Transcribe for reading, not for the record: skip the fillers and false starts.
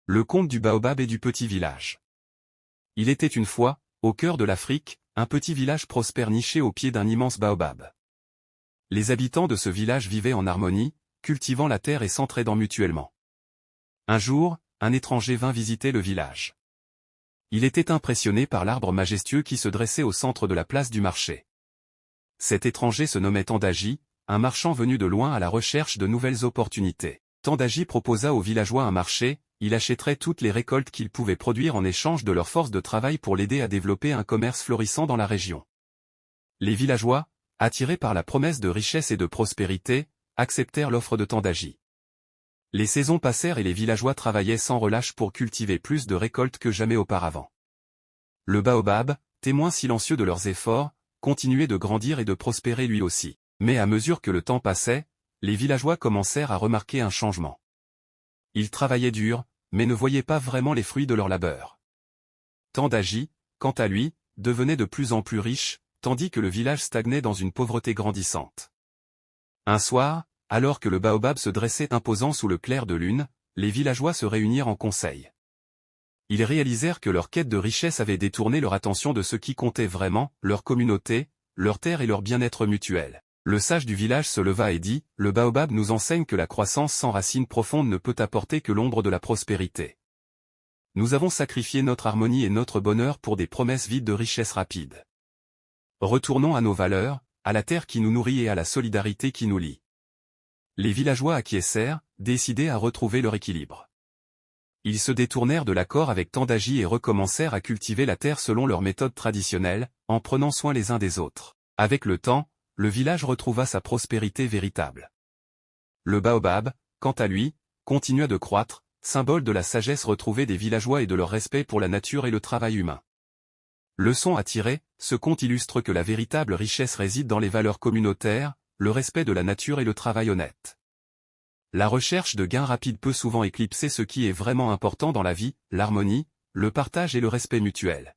Le conte du baobab et du petit village. Il était une fois, au cœur de l'Afrique, un petit village prospère niché au pied d'un immense baobab. Les habitants de ce village vivaient en harmonie, cultivant la terre et s'entraidant mutuellement. Un jour, un étranger vint visiter le village. Il était impressionné par l'arbre majestueux qui se dressait au centre de la place du marché. Cet étranger se nommait Tandaji, un marchand venu de loin à la recherche de nouvelles opportunités. Tandaji proposa aux villageois un marché, il achèterait toutes les récoltes qu'ils pouvaient produire en échange de leur force de travail pour l'aider à développer un commerce florissant dans la région. Les villageois, attirés par la promesse de richesse et de prospérité, acceptèrent l'offre de Tandaji. Les saisons passèrent et les villageois travaillaient sans relâche pour cultiver plus de récoltes que jamais auparavant. Le baobab, témoin silencieux de leurs efforts, continuait de grandir et de prospérer lui aussi. Mais à mesure que le temps passait, les villageois commencèrent à remarquer un changement. Ils travaillaient dur, mais ne voyaient pas vraiment les fruits de leur labeur. Tandaji, quant à lui, devenait de plus en plus riche, tandis que le village stagnait dans une pauvreté grandissante. Un soir, alors que le baobab se dressait imposant sous le clair de lune, les villageois se réunirent en conseil. Ils réalisèrent que leur quête de richesse avait détourné leur attention de ce qui comptait vraiment, leur communauté, leur terre et leur bien-être mutuel. Le sage du village se leva et dit, « Le baobab nous enseigne que la croissance sans racines profondes ne peut apporter que l'ombre de la prospérité. Nous avons sacrifié notre harmonie et notre bonheur pour des promesses vides de richesse rapide. Retournons à nos valeurs, à la terre qui nous nourrit et à la solidarité qui nous lie. » Les villageois acquiescèrent, décidés à retrouver leur équilibre. Ils se détournèrent de l'accord avec Tandaji et recommencèrent à cultiver la terre selon leurs méthodes traditionnelles, en prenant soin les uns des autres. Avec le temps, le village retrouva sa prospérité véritable. Le baobab, quant à lui, continua de croître, symbole de la sagesse retrouvée des villageois et de leur respect pour la nature et le travail humain. Leçon à tirer, ce conte illustre que la véritable richesse réside dans les valeurs communautaires, le respect de la nature et le travail honnête. La recherche de gains rapides peut souvent éclipser ce qui est vraiment important dans la vie, l'harmonie, le partage et le respect mutuel.